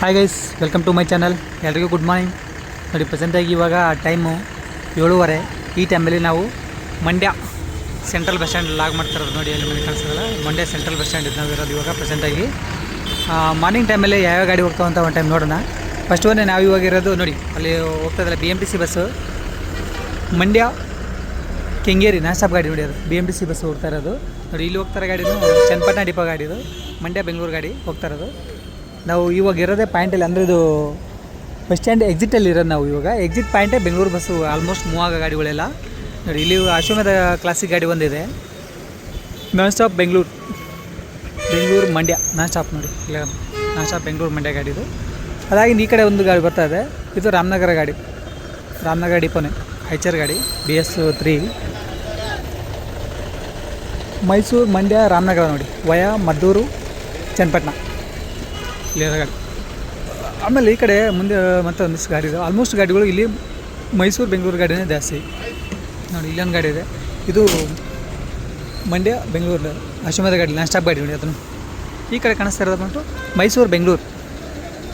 Hi guys, welcome to my channel. ಎಲ್ರಿಗೂ good morning. ನೋಡಿ, ಪ್ರೆಸೆಂಟಾಗಿ ಇವಾಗ ಟೈಮು 7:30. ಈ ಟೈಮಲ್ಲಿ ನಾವು Mandya central bus stand log ಮಾಡ್ತಿರೋದು. ನೋಡಿ, ಅಲ್ಲಿ ಮನೆ ಕಾಣಿಸೋಲ್ಲ, ಮಂಡ್ಯ ಸೆಂಟ್ರಲ್ ಬಸ್ ಸ್ಟ್ಯಾಂಡ್ ನಾವು ಇರೋದು ಇವಾಗ ಪ್ರೆಸೆಂಟಾಗಿ. ಮಾರ್ನಿಂಗ್ ಟೈಮಲ್ಲಿ ಯಾವ್ಯಾವ ಗಾಡಿ ಹೋಗ್ತಾವಂತ ಒಂದು ಟೈಮ್ ನೋಡೋಣ. ಫಸ್ಟ್ ಒನ್ನೇ ನಾವು ಇವಾಗ ಇರೋದು ನೋಡಿ, ಅಲ್ಲಿ ಹೋಗ್ತಾಯಿದ್ದಲ್ಲ BMTC bus, Mandya Kengeri non stop ಗಾಡಿ. ನೋಡಿ, ಅದು BMTC ಬಸ್ಸು ಹೋಗ್ತಾ ಇರೋದು. ನೋಡಿ, ಇಲ್ಲಿ ಹೋಗ್ತಾರೆ ಗಾಡಿನೂ ಚನ್ನಪಟ್ಟಣ ಡಿಪೋ ಗಾಡಿ, ಇದು ಮಂಡ್ಯ ಬೆಂಗಳೂರು ಗಾಡಿ ಹೋಗ್ತಾ ಇರೋದು. ನಾವು ಇವಾಗ ಇರೋದೇ ಪಾಯಿಂಟಲ್ಲಿ, ಅಂದರೆ ಇದು ಬಸ್ ಸ್ಟ್ಯಾಂಡ್ ಎಕ್ಸಿಟಲ್ಲಿ ಇರೋದು. ನಾವು ಇವಾಗ ಎಕ್ಸಿಟ್ ಪಾಯಿಂಟೇ ಬೆಂಗಳೂರು ಬಸ್ಸು ಆಲ್ಮೋಸ್ಟ್ ಮೂವ್ ಆಗೋ ಗಾಡಿಗಳೆಲ್ಲ. ನೋಡಿ, ಇಲ್ಲಿ ಅಶ್ವಮೇಧ ಕ್ಲಾಸಿಕ್ ಗಾಡಿ ಒಂದಿದೆ, non stop Bengaluru Mandya non stop. ನೋಡಿ, ಇಲ್ಲ ನಾನ್ ಸ್ಟಾಪ್ ಬೆಂಗಳೂರು ಮಂಡ್ಯ ಗಾಡಿ ಇದು. ಅದಾಗಿ ಈ ಕಡೆ ಒಂದು ಗಾಡಿ ಬರ್ತಾ ಇದೆ, ಇದು ರಾಮನಗರ ಗಾಡಿ, ರಾಮನಗರ ಡಿಪೋನೆ ಐಚರ್ ಗಾಡಿ BS3 ಮೈಸೂರು ಮಂಡ್ಯ ರಾಮನಗರ. ನೋಡಿ, ವಯಾ ಮದ್ದೂರು ಚನ್ನಪಟ್ಟಣ ಇಲ್ಲಿರೋ ಗಾಡಿ. ಆಮೇಲೆ ಈ ಕಡೆ ಮುಂದೆ ಮತ್ತೆ ಒಂದಿಷ್ಟು ಗಾಡಿ ಇದೆ. ಆಲ್ಮೋಸ್ಟ್ ಗಾಡಿಗಳು ಇಲ್ಲಿ ಮೈಸೂರು ಬೆಂಗಳೂರು ಗಾಡಿನೇ ಜಾಸ್ತಿ. ನೋಡಿ, ಇಲ್ಲೊಂದು ಗಾಡಿ ಇದೆ, ಇದು ಮಂಡ್ಯ ಬೆಂಗಳೂರು ಅಶ್ವಮೇಧ ಗಾಡಿ ನಾನ್ ಸ್ಟಾಪ್ ಗಾಡಿ. ನೋಡಿ, ಅದನ್ನು ಈ ಕಡೆ ಕಾಣಿಸ್ತಾ ಇರೋದು ಬಂತು ಮೈಸೂರು ಬೆಂಗಳೂರು,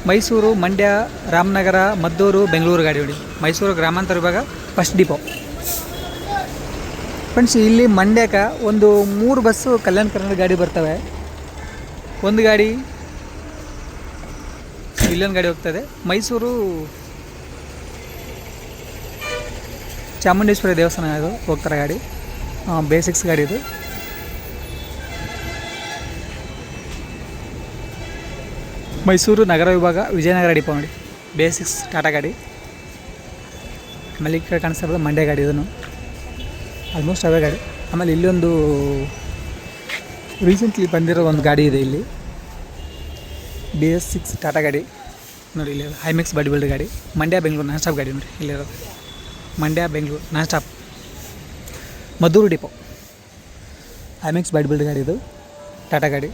ಮೈಸೂರು ಮಂಡ್ಯ ರಾಮನಗರ ಮದ್ದೂರು ಬೆಂಗಳೂರು ಗಾಡಿ. ನೋಡಿ, ಮೈಸೂರು ಗ್ರಾಮಾಂತರ ವಿಭಾಗ ಫಸ್ಟ್ ಡಿಪೋ. ಫ್ರೆಂಡ್ಸ್, ಇಲ್ಲಿ ಮಂಡ್ಯಕ್ಕೆ ಒಂದು 3 ಬಸ್ಸು ಕಲ್ಯಾಣ ಕರ್ನಾಟಕ ಗಾಡಿ ಬರ್ತವೆ. ಒಂದು ಗಾಡಿ ಇಲ್ಲೊಂದು ಗಾಡಿ ಹೋಗ್ತದೆ, ಮೈಸೂರು ಚಾಮುಂಡೇಶ್ವರಿ ದೇವಸ್ಥಾನ ಅದು ಹೋಗ್ತಾರೆ ಗಾಡಿ, ಬೇಸಿಕ್ಸ್ ಗಾಡಿ ಇದು. ಮೈಸೂರು ನಗರ ವಿಭಾಗ ವಿಜಯನಗರ ಡಿಪೋ. ನೋಡಿ, ಬೇಸಿಕ್ಸ್ ಟಾಟಾ ಗಾಡಿ. ಆಮೇಲೆ ಈ ಕಡೆ ಕಾಣಿಸ್ತಾ ಇರೋದು ಮಂಡ್ಯ ಗಾಡಿ, ಇದನ್ನು ಆಲ್ಮೋಸ್ಟ್ ಅವೇ ಗಾಡಿ. ಆಮೇಲೆ ಇಲ್ಲೊಂದು ರೀಸೆಂಟ್ಲಿ ಬಂದಿರೋ ಒಂದು ಗಾಡಿ ಇದೆ ಇಲ್ಲಿ, BS6 ಟಾಟಾ ಗಾಡಿ. ನೋಡಿ, ಇಲ್ಲಿ ಹೈಮೆಕ್ಸ್ ಬಾಡಿ ಬಿಲ್ಡ್ ಗಾಡಿ, ಮಂಡ್ಯ ಬೆಂಗಳೂರು ನಾನ್ ಸ್ಟಾಪ್ ಗಾಡಿ. ನೋಡಿ, ಇಲ್ಲಿರೋದು Mandya Bengaluru non stop Maddur depot, ಹೈಮೆಕ್ಸ್ ಬಾಡಿ ಬಿಲ್ಡ್ ಗಾಡಿ ಇದು ಟಾಟಾ ಗಾಡಿ.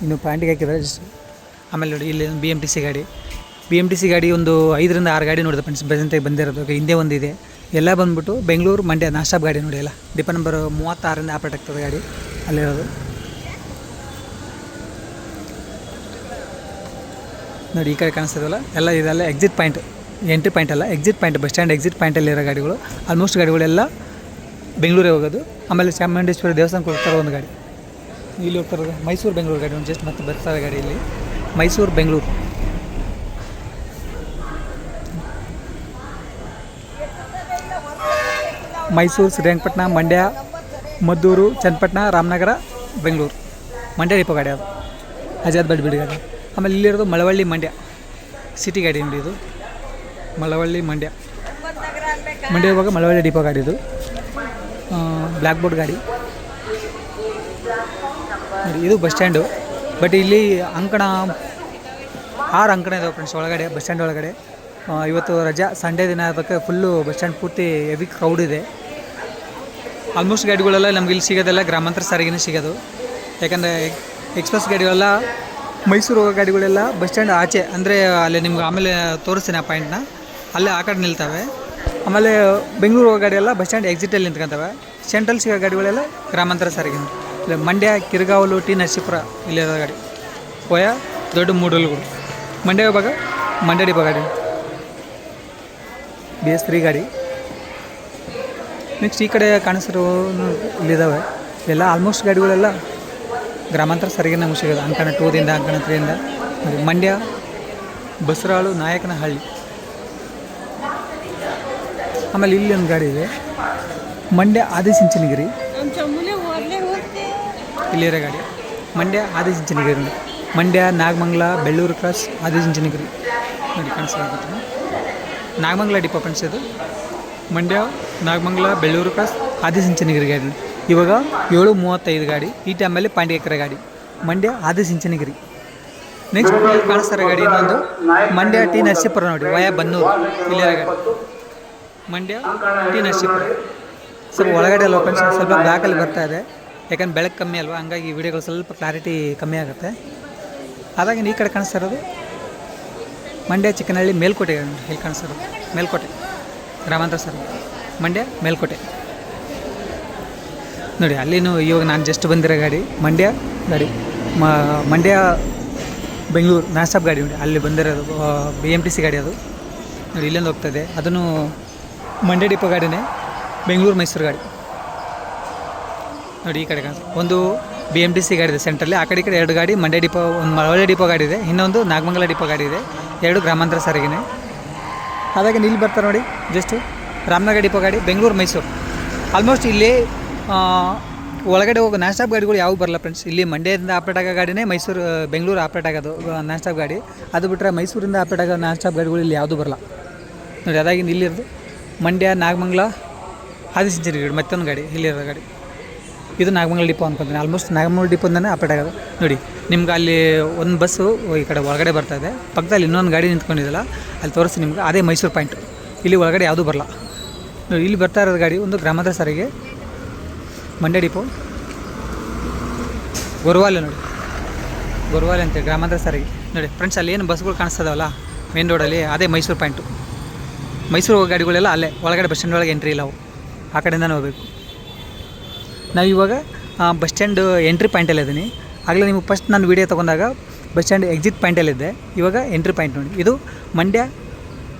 ಇನ್ನು ಪಾಯಿಂಟಿಗೆ ಹಾಕಿದರೆ ಜಸ್ಟ್. ಆಮೇಲೆ ನೋಡಿ, ಇಲ್ಲಿ BMTC ಗಾಡಿ ಒಂದು 5ರಿಂದ 6 ಗಾಡಿ ನೋಡಿದೆ ಫ್ರೆಂಡ್ಸ್ ಪ್ರೆಸೆಂಟಾಗಿ ಬಂದಿರೋದು. ಹಿಂದೆ ಒಂದಿದೆ, ಎಲ್ಲ ಬಂದುಬಿಟ್ಟು ಬೆಂಗಳೂರು ಮಂಡ್ಯ ನಾನ್ ಸ್ಟಾಪ್ ಗಾಡಿ. ನೋಡಿ, ಎಲ್ಲ ಡಿಪೋ ನಂಬರ್ 36ರಿಂದ ಆಪ್ರೇಟ್ ಆಗ್ತದೆ ಗಾಡಿ ಅಲ್ಲಿರೋದು. ನೋಡಿ, ಈ ಕಡೆ ಕಾಣಿಸ್ತದಲ್ಲ ಎಲ್ಲ ಇದೆಲ್ಲ ಎಕ್ಸಿಟ್ ಪಾಯಿಂಟ್, ಎಂಟ್ರಿ ಪಾಯಿಂಟ್ ಅಲ್ಲ, exit point, bus stand exit ಪಾಯಿಂಟಲ್ಲಿರೋ ಗಾಡಿಗಳು. ಆಲ್ಮೋಸ್ಟ್ ಗಾಡಿಗಳೆಲ್ಲ ಬೆಂಗಳೂರಿಗೆ ಹೋಗೋದು. ಆಮೇಲೆ ಚಾಮುಂಡೇಶ್ವರಿ ದೇವಸ್ಥಾನಕ್ಕೆ ಹೋಗ್ತಾರೋ ಒಂದು ಗಾಡಿ, ಇಲ್ಲಿ ಹೋಗ್ತಾರೋದು ಮೈಸೂರು ಬೆಂಗಳೂರು ಗಾಡಿ. ಒಂದು ಜಸ್ಟ್ ಮತ್ತೆ ಬರ್ತಾರೆ ಗಾಡಿ ಇಲ್ಲಿ ಮೈಸೂರು ಬೆಂಗಳೂರು. ಮೈಸೂರು ಶ್ರೀರಂಗಪಟ್ಟಣ ಮಂಡ್ಯ ಮದ್ದೂರು ಚನ್ನಪಟ್ಟಣ ರಾಮನಗರ ಬೆಂಗಳೂರು ಮಂಡ್ಯ ಡಿಪೋ ಗಾಡಿ, ಅದು ಆಜಾದ್ ಬಾಡಿ ಬಿಡಿ ಗಾಡಿ. ಆಮೇಲೆ ಇಲ್ಲಿರೋದು ಮಳವಳ್ಳಿ ಮಂಡ್ಯ ಸಿಟಿ ಗಾಡಿ. ನೋಡಿ, ಇದು ಮಳವಳ್ಳಿ ಮಂಡ್ಯ ಇವಾಗ ಮಳವಳ್ಳಿ ಡಿಪೋ ಗಾಡಿ. ಇದು ಬ್ಲ್ಯಾಕ್ ಬೋರ್ಡ್ ಗಾಡಿ. ನೋಡಿ, ಇದು ಬಸ್ ಸ್ಟ್ಯಾಂಡು, ಬಟ್ ಇಲ್ಲಿ ಅಂಕಣ 6 ಅಂಕಣ ಇದಾವೆ ಫ್ರೆಂಡ್ಸ್ ಒಳಗಡೆ, ಬಸ್ ಸ್ಟ್ಯಾಂಡ್ ಒಳಗಡೆ. ಇವತ್ತು ರಜಾ, ಸಂಡೇ ದಿನ ಅದಕ್ಕೆ ಫುಲ್ಲು ಬಸ್ ಸ್ಟ್ಯಾಂಡ್ ಪೂರ್ತಿ ಹೆವಿ ಕ್ರೌಡ್ ಇದೆ. ಆಲ್ಮೋಸ್ಟ್ ಗಾಡಿಗಳೆಲ್ಲ ನಮ್ಗೆ ಇಲ್ಲಿ ಸಿಗೋದೆಲ್ಲ ಗ್ರಾಮಾಂತರ ಸಾರಿಗೆನೇ ಸಿಗೋದು. ಯಾಕಂದರೆ ಎಕ್ಸ್ಪ್ರೆಸ್ ಗಾಡಿಗಳೆಲ್ಲ ಮೈಸೂರು ಹೋಗೋ ಗಾಡಿಗಳೆಲ್ಲ ಬಸ್ ಸ್ಟ್ಯಾಂಡ್ ಆಚೆ, ಅಂದರೆ ಅಲ್ಲಿ ನಿಮ್ಗೆ ಆಮೇಲೆ ತೋರಿಸ್ತೀನಿ ಆ ಪಾಯಿಂಟ್ನ, ಅಲ್ಲೇ ಆ ಕಡೆ ನಿಲ್ತವೆ. ಆಮೇಲೆ ಬೆಂಗಳೂರು ಹೋಗೋ ಗಾಡಿ ಎಲ್ಲ ಬಸ್ ಸ್ಟ್ಯಾಂಡ್ ಎಕ್ಸಿಟಲ್ಲಿ ನಿಂತ್ಕೊತವೆ. ಸೆಂಟ್ರಲ್ ಸಿಗೋ ಗಾಡಿಗಳೆಲ್ಲ ಗ್ರಾಮಾಂತರ ಸಾರಿಗೆ. ಇಲ್ಲ ಮಂಡ್ಯ ಕಿರ್ಗಾವಲು ಟಿ ನರಸೀಪುರ ಇಲ್ಲಿರೋ ಗಾಡಿ, ವಯ ದೊಡ್ಡ ಮೂಡಲ್ಗಳು. ಮಂಡ್ಯ ವಿಭಾಗ ಮಂಡ್ಯ ಡಿಪೋ ಗಾಡಿ, BS3 ಗಾಡಿ. ನೆಕ್ಸ್ಟ್ ಈ ಕಡೆ ಕಾಣಿಸಿರೋ ಇಲ್ಲಿದ್ದಾವೆ ಎಲ್ಲ ಆಲ್ಮೋಸ್ಟ್ ಗಾಡಿಗಳೆಲ್ಲ ಗ್ರಾಮಾಂತರ ಸಾರಿಗೆ ನಮಗೆ ಸಿಗೋದು. ಅಂಕಣ 2ದಿಂದ ಅಂಕಣ 3ಯಿಂದ. ಮಂಡ್ಯ ಬಸರಾಳು ನಾಯಕನಹಳ್ಳಿ. ಆಮೇಲೆ ಇಲ್ಲಿ ಒಂದು ಗಾಡಿ ಇದೆ, ಮಂಡ್ಯ ಆದಿಚುಂಚನಗಿರಿ ಇಲ್ಲಿರೋ ಗಾಡಿ, ಮಂಡ್ಯ ಆದಿಚುಂಚನಗಿರಿ. ಮಂಡ್ಯ ನಾಗಮಂಗಲ ಬೆಳ್ಳೂರು ಕ್ರಾಸ್ ಆದಿಚುಂಚನಗಿರಿ. ನೋಡಿ, ಕಾಣಿಸ್ತಾ ನಾಗಮಂಗಲ ಡಿಪೋ ಫ್ರೆಂಡ್ಸ್ ಇದು. ಮಂಡ್ಯ ನಾಗಮಂಗಲ ಬೆಳ್ಳೂರು ಕ್ರಾಸ್ ಆದಿಚುಂಚನಗಿರಿ ಗಾಡಿ. ಇವಾಗ 7:35 ಗಾಡಿ. ಈ ಟೈಮಲ್ಲಿ ಪಾಯಿಂಟ್ ಎಕರೆ ಗಾಡಿ ಮಂಡ್ಯ ಆದಿಚುಂಚನಗಿರಿ. ನೆಕ್ಸ್ಟ್ ಕಾಣಿಸ್ತಾರೆ ಗಾಡಿ ಇನ್ನೊಂದು ಮಂಡ್ಯ ಟಿ ನರಸೀಪುರ. ನೋಡಿ, ವಯ ಬನ್ನೂರು ಇಲ್ಲಿರೋ ಗಾಡಿ, ಮಂಡ್ಯ ಟಿ ನರಸೀಪುರ. ಸ್ವಲ್ಪ ಒಳಗಡೆ ಅಲ್ವ ಫ್ರೆಂಡ್ಸ್, ಸ್ವಲ್ಪ ಬ್ಲ್ಯಾಕಲ್ಲಿ ಬರ್ತಾ ಇದೆ, ಯಾಕಂದ್ರೆ ಬೆಳಕು ಕಮ್ಮಿ ಅಲ್ವಾ, ಹಂಗಾಗಿ ವಿಡಿಯೋಗಳು ಸ್ವಲ್ಪ ಕ್ಲಾರಿಟಿ ಕಮ್ಮಿ ಆಗುತ್ತೆ. ಹಾಗಾಗಿ ಈ ಕಡೆ ಕಾಣಿಸ್ತಾ ಇರೋದು ಮಂಡ್ಯ ಚಿಕ್ಕನಹಳ್ಳಿ ಮೇಲ್ಕೋಟೆ. ಇಲ್ಲಿ ಕಾಣಿಸ್ತಾ ಇರೋದು ಮೇಲ್ಕೋಟೆ ಗ್ರಾಮಾಂತರ ಸರ್, ಮಂಡ್ಯ ಮೇಲ್ಕೋಟೆ. ನೋಡಿ ಅಲ್ಲಿನೂ ಇವಾಗ ನಾನು ಜಸ್ಟ್ ಬಂದಿರೋ ಗಾಡಿ ಮಂಡ್ಯ ಗಾಡಿ, ಮಂಡ್ಯ ಬೆಂಗಳೂರು ನಾನ್ ಸ್ಟಾಪ್ ಗಾಡಿ ನೋಡಿ, ಅಲ್ಲಿ ಬಂದಿರೋದು BMTC ಗಾಡಿ ಅದು ನೋಡಿ, ಇಲ್ಲಿಂದ ಹೋಗ್ತದೆ. ಅದನ್ನು ಮಂಡ್ಯ ಡಿಪೋ ಗಾಡಿನೇ, ಬೆಂಗಳೂರು ಮೈಸೂರು ಗಾಡಿ ನೋಡಿ. ಈ ಕಡೆ ಒಂದು BMTC ಗಾಡಿ ಇದೆ ಸೆಂಟ್ರಲ್ಲಿ, ಆ ಕಡೆ ಈ ಕಡೆ 2 ಗಾಡಿ ಮಂಡ್ಯ ಡಿಪೋ, ಒಂದು ಮಳವಳ್ಳಿ ಡಿಪೋ ಗಾಡಿ ಇದೆ, ಇನ್ನೊಂದು ನಾಗಮಂಗಲ ಡಿಪೋ ಗಾಡಿ ಇದೆ, 2 ಗ್ರಾಮಾಂತರ ಸಾರಿಗೆನೆ. ಹಾಗಾಗಿ ಇಲ್ಲಿ ಬರ್ತಾರೆ ನೋಡಿ, ಜಸ್ಟ್ ರಾಮನಗರ ಡಿಪೋ ಗಾಡಿ, ಬೆಂಗಳೂರು ಮೈಸೂರು. ಆಲ್ಮೋಸ್ಟ್ ಇಲ್ಲಿ ಒಳಗಡೆ ಹೋಗೋ ನಾನ್ ಸ್ಟಾಪ್ ಗಾಡಿಗಳು ಯಾವು ಬರಲ್ಲ ಫ್ರೆಂಡ್ಸ್. ಇಲ್ಲಿ ಮಂಡ್ಯದಿಂದ ಆಪ್ರೇಟ್ ಆಗೋ ಗಾಡಿನೇ ಮೈಸೂರು ಬೆಂಗಳೂರು ಆಪ್ರೇಟ್ ಆಗೋದು ನಾನ್ ಸ್ಟಾಪ್ ಗಾಡಿ. ಅದು ಬಿಟ್ಟರೆ ಮೈಸೂರಿಂದ ಆಪ್ರೇಟ್ ಆಗೋ ನಾನ್ ಸ್ಟಾಪ್ ಗಾಡಿಗಳು ಇಲ್ಲಿ ಯಾವುದೂ ಬರಲ್ಲ ನೋಡಿ. ಅದಾಗಿಂದ ಇಲ್ಲಿರೋದು ಮಂಡ್ಯ ನಾಗಮಂಗಲ ಆದಿಚುಂಚನಗಿರಿ ಗಾಡಿ, ಮತ್ತೊಂದು ಗಾಡಿ ಇಲ್ಲಿರೋ ಗಾಡಿ, ಇದು ನಾಗಮಂಗಲ ಡಿಪೋ ಅನ್ಕೊತೀನಿ. ಆಲ್ಮೋಸ್ಟ್ ನಾಗಮಂಗಲ ಡಿಪೋಯಿಂದನೇ ಆಪ್ರೇಟ್ ಆಗೋದು ನೋಡಿ. ನಿಮ್ಗೆ ಅಲ್ಲಿ ಒಂದು ಬಸ್ಸು ಈ ಕಡೆ ಒಳಗಡೆ ಬರ್ತಾಯಿದೆ, ಪಕ್ಕದಲ್ಲಿ ಇನ್ನೊಂದು ಗಾಡಿ ನಿಂತ್ಕೊಂಡಿದ್ದಲ್ಲ, ಅಲ್ಲಿ ತೋರಿಸಿ ನಿಮ್ಗೆ, ಅದೇ ಮೈಸೂರು ಪಾಯಿಂಟ್. ಇಲ್ಲಿ ಒಳಗಡೆ ಯಾವುದೂ ಬರಲ್ಲ ನೋಡಿ. ಇಲ್ಲಿ ಬರ್ತಾ ಇರೋದು ಗಾಡಿ ಒಂದು ಗ್ರಾಮಾಂತರ ಸಾರಿಗೆ ಮಂಡ್ಯ ಡಿಪೋ, ಗೊರವಾಲೆ ನೋಡಿ, ಗೊರವಾಲೆ ಅಂತೇಳಿ ಗ್ರಾಮಾಂತರ ಸಾರಿಗೆ ನೋಡಿ ಫ್ರೆಂಡ್ಸ್. ಅಲ್ಲಿ ಏನು ಬಸ್ಗಳು ಕಾಣಿಸ್ತದವಲ್ಲ ಮೇನ್ ರೋಡಲ್ಲಿ, ಅದೇ ಮೈಸೂರು ಪಾಯಿಂಟು. ಮೈಸೂರು ಹೋಗೋ ಗಾಡಿಗಳೆಲ್ಲ ಅಲ್ಲೇ ಒಳಗಡೆ ಬಸ್ ಸ್ಟ್ಯಾಂಡ್ ಒಳಗೆ ಎಂಟ್ರಿ ಇಲ್ಲ, ಅವು ಆ ಕಡೆಯಿಂದನೇ ಹೋಗಬೇಕು. ನಾವು ಇವಾಗ ಬಸ್ ಸ್ಟ್ಯಾಂಡ್ ಎಂಟ್ರಿ ಪಾಯಿಂಟಲ್ಲಿ ಇದ್ದೀನಿ. ಆಗಲೇ ನಿಮಗೆ ಫಸ್ಟ್ ನಾನು ವೀಡಿಯೋ ತೊಗೊಂಡಾಗ ಬಸ್ ಸ್ಟ್ಯಾಂಡ್ ಎಕ್ಸಿಟ್ ಪಾಯಿಂಟಲ್ಲಿದ್ದೆ, ಇವಾಗ ಎಂಟ್ರಿ ಪಾಯಿಂಟ್ ನೋಡಿ. ಇದು ಮಂಡ್ಯ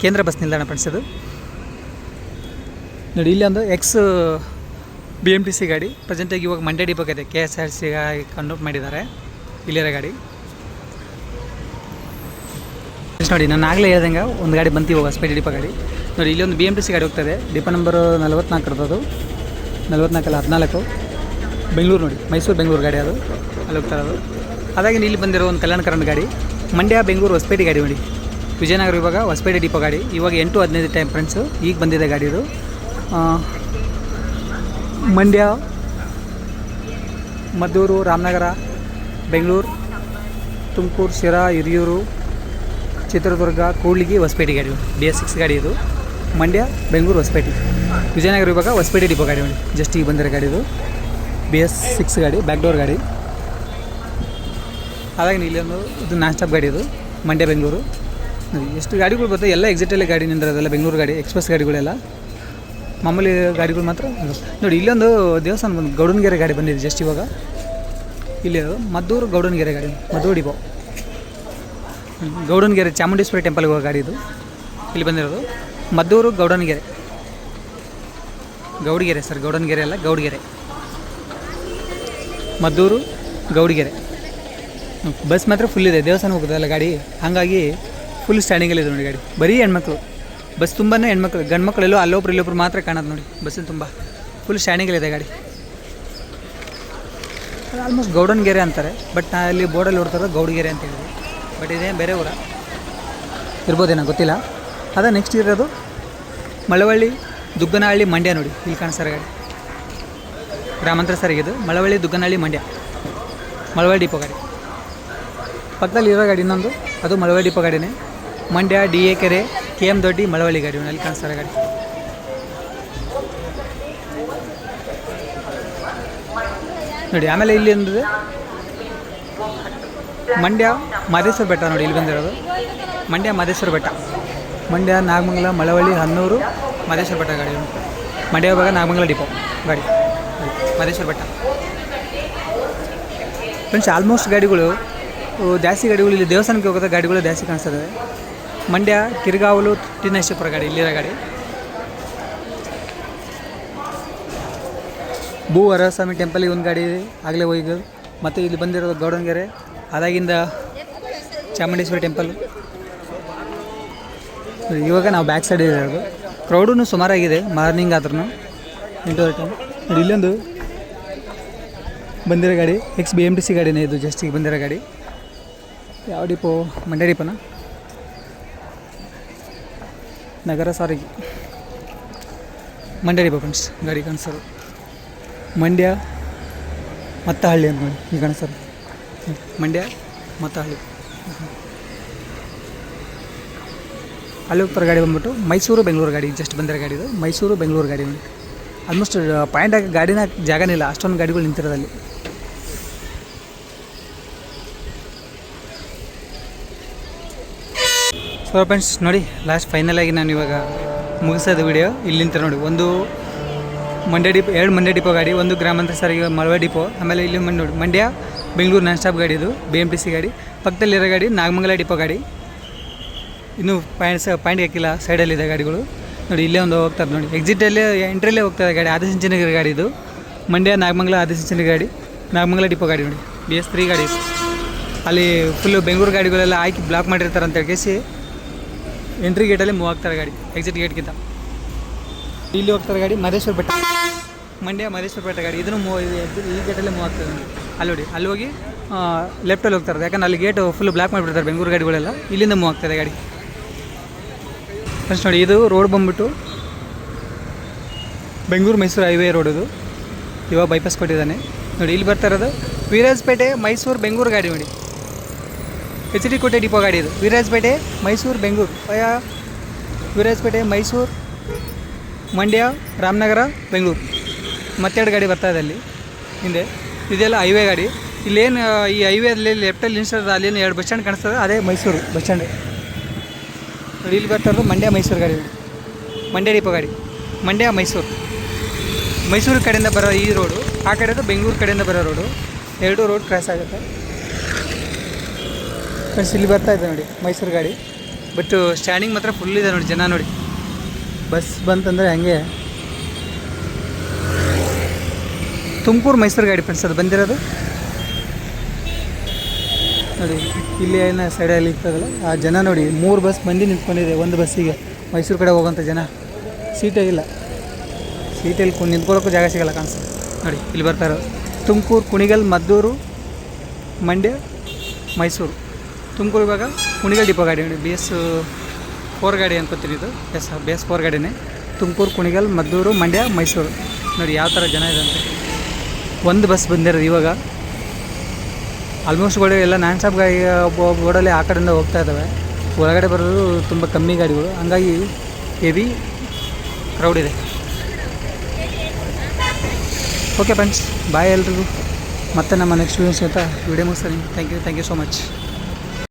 ಕೇಂದ್ರ ಬಸ್ ನಿಲ್ದಾಣ ಫ್ರೆಂಡ್ಸ್. ಇದು ನೋಡಿ, ಇಲ್ಲಿ ಒಂದು BMTC ಗಾಡಿ ಪ್ರೆಸೆಂಟಾಗಿ ಇವಾಗ ಮಂಡ್ಯ ಡಿಪೋಗೆ ಇದೆ, KSRTC ಕನ್ವರ್ಟ್ ಮಾಡಿದ್ದಾರೆ ಇಲ್ಲಿರೋ ಗಾಡಿ ನೋಡಿ. ನಾನು ಆಗಲೇ ಹೇಳ್ದಂಗೆ ಒಂದು ಗಾಡಿ ಬಂತು ಇವಾಗ ಹೊಸಪೇಟೆ ಡಿಪೋ ಗಾಡಿ ನೋಡಿ. ಇಲ್ಲಿ ಒಂದು BMTC ಗಾಡಿ ಹೋಗ್ತದೆ, ಡಿಪೋ ನಂಬರ್ 44 ಇರ್ತದೆ, 44 ಬೆಂಗಳೂರು ನೋಡಿ, ಮೈಸೂರು ಬೆಂಗಳೂರು ಗಾಡಿ ಅದು, ಅಲ್ಲಿ ಹೋಗ್ತಾ ಇರೋದು. ಅದಾಗಿ ಇಲ್ಲಿ ಬಂದಿರೋ ಒಂದು ಕಲ್ಯಾಣ ಕರ್ನಾಟಕ ಗಾಡಿ, ಮಂಡ್ಯ ಬೆಂಗಳೂರು ಹೊಸಪೇಟೆ ಗಾಡಿ ನೋಡಿ, ವಿಜಯನಗರ ಇವಾಗ ಹೊಸಪೇಟೆ ಡಿಪೋ ಗಾಡಿ. ಇವಾಗ 8:15 ಟೈಮ್ ಫ್ರೆಂಡ್ಸು, ಈಗ ಬಂದಿದೆ ಗಾಡಿ ಇದು. ಮಂಡ್ಯ, ಮದ್ದೂರು, ರಾಮನಗರ, ಬೆಂಗಳೂರು, ತುಮಕೂರು, ಶಿರಾ, ಹಿರಿಯೂರು, ಚಿತ್ರದುರ್ಗ, ಕೂಡ್ಲಿಗಿ, ಹೊಸಪೇಟೆ ಗಾಡಿ BS6 ಗಾಡಿ ಇದು. ಮಂಡ್ಯ ಬೆಂಗಳೂರು ಹೊಸಪೇಟೆ, ವಿಜಯನಗರ ಇವಾಗ ಹೊಸಪೇಟೆ ಡಿಪೋ ಗಾಡಿ ನೋಡಿ, ಜಸ್ಟ್ ಈಗ ಬಂದಿರೋ ಗಾಡಿ ಇದು BS6 ಗಾಡಿ, ಬ್ಯಾಕ್ಡೋರ್ ಗಾಡಿ. ಹಾಗಾಗಿ ಇಲ್ಲೊಂದು ಇದು ನಾನ್ ಸ್ಟಾಪ್ ಗಾಡಿ, ಇದು ಮಂಡ್ಯ ಬೆಂಗಳೂರು ನೋಡಿ. ಎಷ್ಟು ಗಾಡಿಗಳು ಬರ್ತವೆ ಎಲ್ಲ ಎಕ್ಸಿಟಲ್ಲೇ ಗಾಡಿ ನಿಂದಿರೋದೆಲ್ಲ ಬೆಂಗಳೂರು ಗಾಡಿ, ಎಕ್ಸ್ಪ್ರೆಸ್ ಗಾಡಿಗಳೆಲ್ಲ. ಮಾಮೂಲಿ ಗಾಡಿಗಳು ಮಾತ್ರ ನೋಡಿ. ಇಲ್ಲೊಂದು ದೇವಸ್ಥಾನ ಬಂದು ಗೌಡನಗೆರೆ ಗಾಡಿ ಬಂದಿದೆ ಜಸ್ಟ್ ಇವಾಗ. ಇಲ್ಲಿ ಮದ್ದೂರು ಗೌಡನಗೆರೆ ಗಾಡಿ, ಮದ್ದೂರು ಡಿಪೋ, ಗೌಡನಗೆರೆ ಚಾಮುಂಡೇಶ್ವರಿ ಟೆಂಪಲ್ಗೆ ಹೋಗೋ ಗಾಡಿ ಇದು. ಇಲ್ಲಿ ಬಂದಿರೋದು ಮದ್ದೂರು ಗೌಡನಗೆರೆ, ಗೌಡಿಗೆರೆ ಸರ್, ಗೌಡನಗೆರೆ ಅಲ್ಲ ಗೌಡಿಗೆರೆ, ಮದ್ದೂರು ಗೌಡಿಗೆರೆ. ಬಸ್ ಮಾತ್ರ ಫುಲ್ ಇದೆ, ದೇವಸ್ಥಾನ ಹೋಗೋದಲ್ಲ ಗಾಡಿ, ಹಾಗಾಗಿ ಫುಲ್ ಸ್ಟ್ಯಾಂಡಿಂಗಲ್ಲಿದೆ ನೋಡಿ ಗಾಡಿ. ಬರೀ ಹೆಣ್ಮಕ್ಳು ಬಸ್, ತುಂಬಾ ಹೆಣ್ಮಕ್ಳು, ಗಂಡು ಮಕ್ಕಳೆಲ್ಲೋ ಇಲ್ಲೊಬ್ರು ಮಾತ್ರ ಕಾಣೋದು ನೋಡಿ ಬಸ್ಸಿನ ತುಂಬ. ಫುಲ್ ಸ್ಟ್ಯಾಂಡಿಂಗಲ್ಲಿದೆ ಗಾಡಿ. ಆಲ್ಮೋಸ್ಟ್ ಗೌಡನಗೆರೆ ಅಂತಾರೆ, ಬಟ್ ನಾ ಅಲ್ಲಿ ಬೋರ್ಡಲ್ಲಿ ನೋಡ್ತಾರೋ ಗೌಡಿಗೆರೆ ಅಂತ ಹೇಳಿದ್ರು, ಬಟ್ ಇದೇ ಬೇರೆ ಊರ ಇರ್ಬೋದೇನೋ ಗೊತ್ತಿಲ್ಲ. ಅದ ನೆಕ್ಸ್ಟ್ ಇರೋದು ಮಳವಳ್ಳಿ ದುಗ್ಗನಹಳ್ಳಿ ಮಂಡ್ಯ ನೋಡಿ, ಇಲ್ಲಿ ಕಾಣಿಸ್ತಾರೆ ಗಾಡಿ, ಗ್ರಾಮಾಂತರ ಸಾರಿಗೆ ಇದು. ಮಳವಳ್ಳಿ ದುಗ್ಗನಹಳ್ಳಿ ಮಂಡ್ಯ, ಮಳವಳ್ಳಿ ಡಿಪೋ ಗಾಡಿ. ಪಕ್ಕದಲ್ಲಿ ಇರೋ ಗಾಡಿ ಇನ್ನೊಂದು, ಅದು ಮಳವಳ್ಳಿ ಡಿಪೋ ಗಾಡಿನೇ, ಮಂಡ್ಯ DA ಕೆರೆ KM ದೊಡ್ಡಿ ಮಳವಳ್ಳಿ ಗಾಡಿ ಅಲ್ಲಿ ಕಾಣಿಸ್ತಾರೆ ಗಾಡಿ ನೋಡಿ. ಆಮೇಲೆ ಇಲ್ಲಿ ಒಂದು ಮಂಡ್ಯ ಮಾದೇಶ್ವರ ಬೆಟ್ಟ ನೋಡಿ, ಇಲ್ಲಿ ಬಂದಿರೋದು ಮಂಡ್ಯ ಮಾದೇಶ್ವರ ಬೆಟ್ಟ, ಮಂಡ್ಯ ನಾಗಮಂಗಲ ಮಳವಳ್ಳಿ ಹನ್ನೂರು ಮಾದೇಶ್ವರ ಬೆಟ್ಟ ಗಾಡಿ. ಮಂಡ್ಯ ವಿಭಾಗ ನಾಗಮಂಗಲ ಡಿಪೋ ಗಾಡಿ, ಮಾದೇಶ್ವರ ಬೆಟ್ಟ ಫ್ರೆಂಡ್ಸ್. ಆಲ್ಮೋಸ್ಟ್ ಗಾಡಿಗಳು ಜಾಸ್ತಿ ಗಾಡಿಗಳು ಇಲ್ಲಿ ದೇವಸ್ಥಾನಕ್ಕೆ ಹೋಗೋದ ಗಾಡಿಗಳು ಜಾಸ್ತಿ ಕಾಣಿಸ್ತದೆ. ಮಂಡ್ಯ ಕಿರ್ಗಾವಲು ಟಿನಶಿಪುರ ಗಾಡಿ, ಇಲ್ಲಿರೋ ಗಾಡಿ. ಭೂ ವರಸ್ವಾಮಿ ಟೆಂಪಲಿಗೆ ಒಂದು ಗಾಡಿ ಆಗಲೇ ಹೋಗಿದ್ದು, ಮತ್ತು ಇಲ್ಲಿ ಬಂದಿರೋದು ಗೌಡನಗೆರೆ, ಅದಾಗಿಂದ ಚಾಮುಂಡೇಶ್ವರಿ ಟೆಂಪಲ್. ಇವಾಗ ನಾವು ಬ್ಯಾಕ್ ಸೈಡ್ ಇರೋದು, ಕ್ರೌಡೂ ಸುಮಾರಾಗಿದೆ ಮಾರ್ನಿಂಗ್ ಆದ್ರೂ 8 ಟೈಮ್ ನೋಡಿ. ಇಲ್ಲೊಂದು ಬಂದಿರೋ ಗಾಡಿ BMTC ಗಾಡಿನೇ ಇದು, ಜಸ್ಟ್ ಈಗ ಬಂದಿರೋ ಗಾಡಿ. ಯಾವ ಡಿಪೋ? ಮಂಡ್ಯ ಡಿಪೋನ, ನಗರ ಸಾರಿಗೆ ಮಂಡ್ಯ ಡಿಪೋ ಫ್ರೆಂಡ್ಸ್. ಗಾಡಿ ಕಾಣಿಸೋದು ಮಂಡ್ಯ ಮತ್ತಹಳ್ಳಿ ಅಂತ ನೋಡಿ, ಇಲ್ಲಿ ಕಾಣಿಸೋದು ಮಂಡ್ಯ ಮತ್ತಹಳ್ಳಿ. ಅಲ್ಲಿ ಹೋಗ್ತಾರೆ ಗಾಡಿ ಬಂದ್ಬಿಟ್ಟು ಮೈಸೂರು ಬೆಂಗಳೂರು ಗಾಡಿ, ಜಸ್ಟ್ ಬಂದಿರೋ ಗಾಡಿ ಇದು, ಮೈಸೂರು ಬೆಂಗಳೂರು ಗಾಡಿ ನೋಡಿ. ಆಲ್ಮೋಸ್ಟ್ ಪಾಯಿಂಟಾಗಿ ಗಾಡಿನ ಜಾಗನೇ ಇಲ್ಲ, ಅಷ್ಟೊಂದು ಗಾಡಿಗಳು ನಿಂತಿರೋದಲ್ಲಿ. ಸೊ ಫ್ರೆಂಡ್ಸ್ ನೋಡಿ, ಲಾಸ್ಟ್ ಫೈನಲಾಗಿ ನಾನು ಇವಾಗ ಮುಗಿಸೋದು ವಿಡಿಯೋ ಇಲ್ಲಿಂದ ನೋಡಿ. ಒಂದು ಮಂಡ್ಯ ಡಿಪೋ, 2 ಮಂಡ್ಯ ಡಿಪೋ ಗಾಡಿ, ಒಂದು ಗ್ರಾಮಾಂತರ ಸಾರಿಗೆ ಮಳವಳ್ಳಿ ಡಿಪೋ, ಆಮೇಲೆ ಇಲ್ಲಿ ನೋಡಿ ಮಂಡ್ಯ ಬೆಂಗಳೂರು ನಾನ್ ಸ್ಟಾಪ್ ಗಾಡಿ ಇದು BMTC ಗಾಡಿ, ಪಕ್ಕದಲ್ಲಿರೋ ಗಾಡಿ ನಾಗಮಂಗಲ ಡಿಪೋ ಗಾಡಿ. ಇನ್ನೂ ಪಾಯಿಂಟ್ ಹಾಕಿಲ್ಲ, ಸೈಡಲ್ಲಿದೆ ಗಾಡಿಗಳು ನೋಡಿ. ಇಲ್ಲೇ ಒಂದು ಹೋಗ್ತದೆ ನೋಡಿ, ಎಕ್ಸಿಟಲ್ಲೇ ಎಂಟ್ರಲ್ಲೇ ಹೋಗ್ತದೆ ಗಾಡಿ. ಆದಿಚುಂಚನಗಿರಿ ಗಾಡಿ ಇದು, ಮಂಡ್ಯ ನಾಗಮಂಗಲ ಆದಿಚುಂಚನಗಿರಿ ಗಾಡಿ, ನಾಗಮಂಗಲ ಡಿಪೋ ಗಾಡಿ ನೋಡಿ. BS3 ಗಾಡಿ. ಅಲ್ಲಿ ಫುಲ್ಲು ಬೆಂಗಳೂರು ಗಾಡಿಗಳೆಲ್ಲ ಹಾಕಿ ಬ್ಲಾಕ್ ಮಾಡಿರ್ತಾರೆ ಅಂತ ಕೇಸಿ ಎಂಟ್ರಿ ಗೇಟಲ್ಲಿ ಮೂವ್ ಆಗ್ತಾರೆ ಗಾಡಿ, ಎಕ್ಸಿಟ್ ಗೇಟ್ಗಿಂತ. ಇಲ್ಲಿ ಹೋಗ್ತಾರೆ ಗಾಡಿ ಮಹದೇಶ್ವರ ಬೆಟ್ಟ, ಮಂಡ್ಯ ಮಹದೇಶ್ವರ ಬೆಟ್ಟ ಗಾಡಿ. ಇದನ್ನು ಈ ಗೇಟಲ್ಲೇ ಮೂವ್ ಆಗ್ತದೆ ನೋಡಿ. ಅಲ್ಲಿ ನೋಡಿ, ಅಲ್ಲಿ ಹೋಗಿ ಲೆಫ್ಟಲ್ಲಿ ಹೋಗ್ತಾರೆ, ಯಾಕಂದ್ರೆ ಅಲ್ಲಿ ಗೇಟು ಫುಲ್ ಬ್ಲಾಕ್ ಮಾಡಿಬಿಡ್ತಾರೆ ಬೆಂಗಳೂರು ಗಾಡಿಗಳೆಲ್ಲ. ಇಲ್ಲಿಂದ ಮೂವ್ ಆಗ್ತದೆ ಗಾಡಿ. ಫಸ್ಟ್ ನೋಡಿ, ಇದು ರೋಡ್ ಬಂದ್ಬಿಟ್ಟು ಬೆಂಗಳೂರು ಮೈಸೂರು ಹೈವೇ ರೋಡ್. ಇದು ಇವಾಗ ಬೈಪಾಸ್ ಕೊಟ್ಟಿದ್ದಾನೆ ನೋಡಿ. ಇಲ್ಲಿ ಬರ್ತಾ ಇರೋದು ವೀರಾಜಪೇಟೆ ಮೈಸೂರು ಬೆಂಗಳೂರು ಗಾಡಿ ನೋಡಿ. HT ಕೋಟೆ ಡಿಪೋ ಗಾಡಿ ಇದು. ವೀರಾಜಪೇಟೆ ಮೈಸೂರು ಬೆಂಗಳೂರು, ವೀರಾಜಪೇಟೆ ಮೈಸೂರು ಮಂಡ್ಯ ರಾಮನಗರ ಬೆಂಗಳೂರು, ಮತ್ತೆರಡು ಗಾಡಿ ಬರ್ತಾ ಇದೆ ಅಲ್ಲಿ ಹಿಂದೆ. ಇದೆಲ್ಲ ಹೈವೇ ಗಾಡಿ. ಇಲ್ಲೇನು ಈ ಹೈವೇದಲ್ಲಿ ಲೆಫ್ಟಲ್ಲಿ ನಿಲ್ಸೋದು, ಅಲ್ಲೇನು 2 ಬಸ್ ಸ್ಟ್ಯಾಂಡ್ ಕಾಣಿಸ್ತದೆ, ಅದೇ ಮೈಸೂರು ಬಸ್ ಸ್ಟ್ಯಾಂಡ್ ನೋಡಿ. ಇಲ್ಲಿ ಬರ್ತಾ ಇರೋದು ಮಂಡ್ಯ ಮೈಸೂರು ಗಾಡಿ, ಮಂಡ್ಯ ಡಿಪೋ ಗಾಡಿ, ಮಂಡ್ಯ ಮೈಸೂರು ಕಡೆಯಿಂದ ಬರೋ ಈ ರೋಡು, ಆ ಕಡೆದು ಬೆಂಗಳೂರು ಕಡೆಯಿಂದ ಬರೋ ರೋಡು, 2 ರೋಡ್ ಕ್ರಾಸ್ ಆಗುತ್ತೆ ಫ್ರೆಂಡ್ಸ್. ಇಲ್ಲಿ ಬರ್ತಾ ಇದೆ ನೋಡಿ ಮೈಸೂರು ಗಾಡಿ. ಬಟ್ ಸ್ಟ್ಯಾಂಡಿಂಗ್ ಮಾತ್ರ ಫುಲ್ ಇದೆ ನೋಡಿ, ಜನ ನೋಡಿ. ಬಸ್ ಬಂತಂದರೆ ಹಂಗೆ ತುಮಕೂರು ಮೈಸೂರು ಗಾಡಿ ಫ್ರೆಂಡ್ಸ್ ಅದು ಬಂದಿರೋದು ನೋಡಿ. ಇಲ್ಲಿ ಏನೋ ಸೈಡಲ್ಲಿ ಇರ್ತದಲ್ಲ ಆ ಜನ ನೋಡಿ, 3 ಬಸ್ ಬಂದು ನಿಂತ್ಕೊಂಡಿದೆ ಒಂದು ಬಸ್ಸಿಗೆ. ಮೈಸೂರು ಕಡೆ ಹೋಗೋಂಥ ಜನ, ಸೀಟೇ ಇಲ್ಲ, ಸೀಟಲ್ಲಿ ನಿಂತ್ಕೊಳ್ಳೋಕ್ಕೂ ಜಾಗ ಸಿಗೋಲ್ಲ ಕಾಣಿಸ್ತದೆ ನೋಡಿ. ಇಲ್ಲಿ ಬರ್ತಾ ಇರೋದು ತುಮಕೂರು, ಕುಣಿಗಲ್, ಮದ್ದೂರು, ಮಂಡ್ಯ, ಮೈಸೂರು. ತುಮಕೂರು ಇವಾಗ ಕುಣಿಗಲ್ ಡಿಪೋ ಗಾಡಿ ನೋಡಿ. BS4 ಗಾಡಿ ಅನ್ಕೋತೀನಿ ಇದು. BS4 ಗಾಡಿನೇ. ತುಮಕೂರು, ಕುಣಿಗಲ್, ಮದ್ದೂರು, ಮಂಡ್ಯ, ಮೈಸೂರು ನೋಡಿ ಯಾವ ಥರ ಜನ ಇದೆ ಅಂತ. ಒಂದು ಬಸ್ ಬಂದಿರೋದು ಇವಾಗ. ಆಲ್ಮೋಸ್ಟ್ ಗಾಡಿ ಎಲ್ಲ ನಾನ್ ಸ್ಟಾಪ್ ಗಾಡಿ ಬೋರ್ಡಲ್ಲಿ ಆ ಕಡೆಯಿಂದ ಹೋಗ್ತಾ ಇದ್ದಾವೆ. ಒಳಗಡೆ ಬರೋದು ತುಂಬ ಕಮ್ಮಿ ಗಾಡಿಗಳು, ಹಂಗಾಗಿ ಹೆವಿ ಕ್ರೌಡ್ ಇದೆ. ಓಕೆ ಫ್ರೆಂಡ್ಸ್, ಬಾಯ್ ಎಲ್ರಿಗೂ. ಮತ್ತೆ ನಮ್ಮ ನೆಕ್ಸ್ಟ್ ವೀಡಿಯೋಸ್ ಜೊತೆ ವಿಡಿಯೋ ಮುಗಿಸ್ತೀನಿ. Thank you so much.